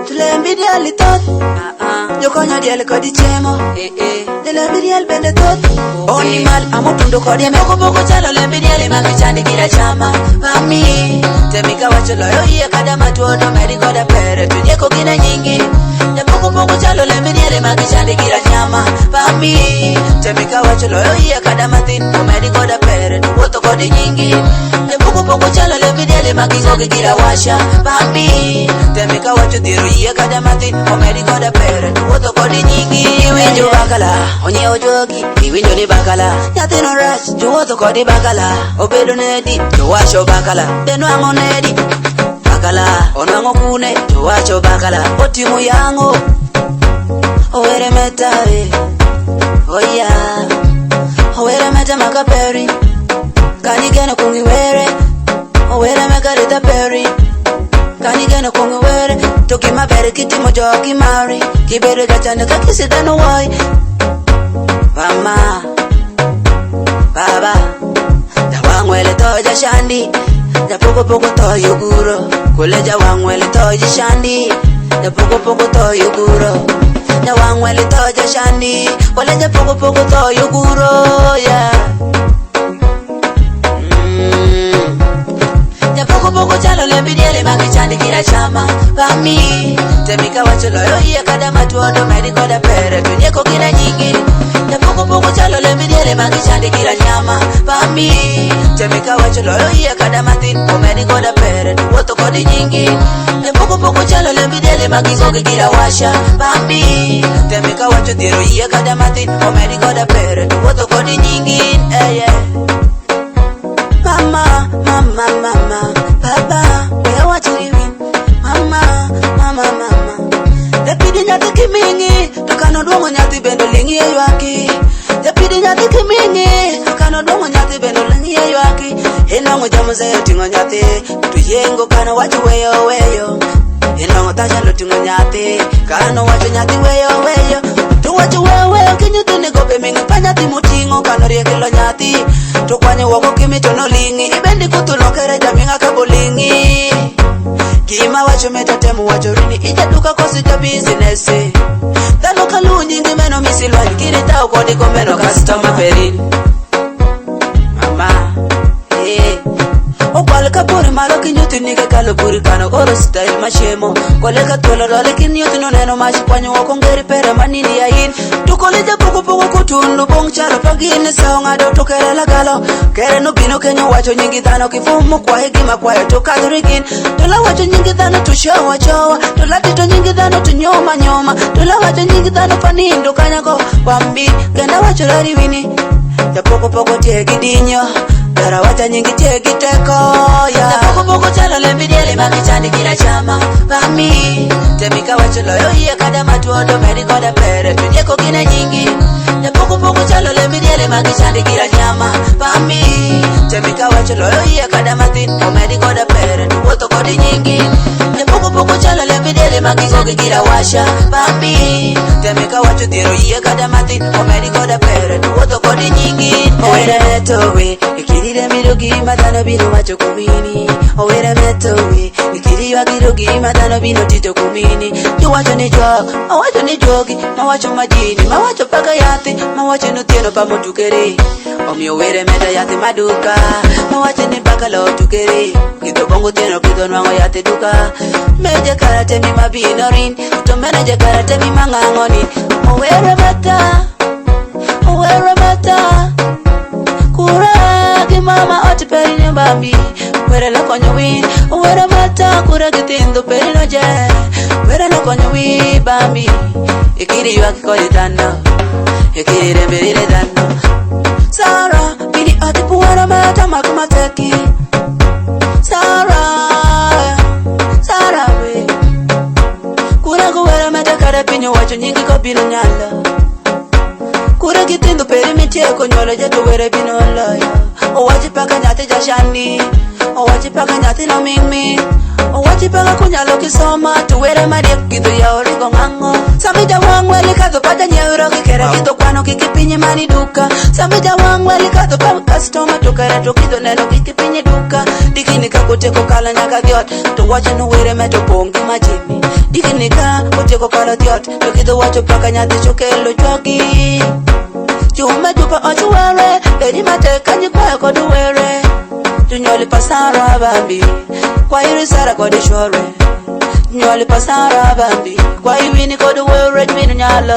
Tulembi diali tot Yokonya diali kodi chemo Tulembi diali bende tot Oni mal amutundu kodi eme Kubuku chalo lembi diali makichandi kila chama Mami Temika wacholo yo iye kada matuono Meri koda pere Tujeko kina nyingi Puku chalo lembi diali makichandi kila chama Mami Temika wacholo yo iye kada matin Meri koda pere Tuwoto kodi nyingi Puku chalo lembi diali makichoki kila washa Mami Temika wachutiru iye kada matin Meri koda pere Tuwoto kodi nyingi Iwinjo bakala Onye ojogi Iwinjo ni bakala Nyati no rush Tuwoto kodi bakala Obedo nedi Tuwasho bakala Deno ango nedi Bakala Onango kune Tuwacho bakala Otimu yango Owere meta Oh yeah Owere meta makaperi Kani geno kungi were Owere mekarita peri Kani geno kungi were Toki mabere kiti mojoki mari Kibere gachane kakisi dano wai Mama Baba Jawangwele toja shandi Japoko to yuguro Kule jawangwele toja shandi Japoko to yuguro Jawangwele toja shandi Kule japoko to yuguro Yeah Japoko chalo lembi diele makichandi kila chama Mami Temika wacholo yo iye kada matuondo Meri koda pere Tunyeko kina nyingi Japoko chalo lembi diele makichandi kila nyama Mami Temika wacholo yo iye kada matin Meri koda pere Tuwoto kodi nyingi Japoko chalo lembi diele makichoki kila washa Mami Temika wachutiru iye kada matin Meri koda pere Tuwoto kodi nyingi Mama Baba, where what you living? Mama The pidi nyati kimingi Tukano dongo nyati bendo lingi ya yuaki The pidi nyati kimingi Tukano dongo nyati bendo lingi ya yuaki Inongo jamu zayo tingo nyati Tuyengo kano wachu weyo Inongo tashalo tingo nyati Kano wachu nyati weyo Tuwachu weyo kinyutu nigope mingi Panyati mutingo kano riekilo nyati Tukwanye wako kimi tono lingi Ibendi kutulokere jaminga kabolingi Kima wacho metatemu wajorini Ija duka kosi ja business Dano kalu nyingi meno misilwani Kini tau kodi komeno customer perin Mama Okwale kapuri malo kinyuti nige kalo puri kano Oro style mashemo Kwale katolo role kinyuti no neno mashi Kwanyo wako ngeri pere manini ya hin Tukolija puku kutundu bong charo Pagine sao ngado tukere lagalo Kere no bino kenyo wacho nyingi dhano Kifumu kwa hegima kwa ya tukadhurikin Tula wacho nyingi dhano tushowa Tula tito nyingi dhano tunyoma Tula wacho nyingi dhano panindo kanyako Wambi ganda wacho rari wini Ya poko tiegi dinyo Dara wacha nyingi tiegi teko Ya poko chalo lembi diele makichandi kila chama Mami Temika wacho loyo iye kada matuondo Meri koda pere Tunyeko kina nyingi Ya poko chalo lembi diele makichandi kila nyama Mami Temika wacho loyo iye kada matin Meri koda pere Tuwoto kodi nyingi Ya poko chalo lembi diele makikoki kila washa Mami Temika wacho tiro iye kada matin Meri koda pere Tuwoto kodi nyingi Owere metowe Ikirire mirugi matano bino wacho kumini Owere metowe Ikiriwa kirugi matano bino tito kumini Yuwacho ni jog Mawacho ni jogi Mawacho majini Mawacho paka yati Mawacho nutieno pa motukere Omi owere meta yati maduka Mawacho ni paka lo tukere Kito bongo tieno kito nwango yati duka Meje karate mi mabinorin To meneje karate mi mangangoni Owere meta Kuragi mama oti peri nyambambi Were la konyo win Were mata kuragi tindo peri no je Were la konyo win bambi Ikiri yuaki kodi dano Ikiri rembele dano Sara Bini ati puwara mata makumateki Sara we Kuragu were mata kare pinyo wacho nyingi kopino nyala Kura kitindo peri micheko nyolo jeto were bino loyo Owachi paka nyati jashani Owachi paka nyati no mingmi Owachi paka kunyalo kisoma Tuwere mariek kido ya origo ngango Samija wangweli kato paja nyeuro Kikere kito kwano kikipinye mani duka Samija wangweli kato pa customer Tukere tukido neno kikipinye duka Dikini kakuteko kala nyaka diot Tuwachi no were meto pongi majini ko kalo diot to kido wacho paka nyati chokelo chwagi chume tupa ochuwere bedi mate kanyi kwa ko duwere tunyoli pasara bambi kwa iri sara ko dishore nyoli pasara bambi kwa iwini ko duwere jminu nyalo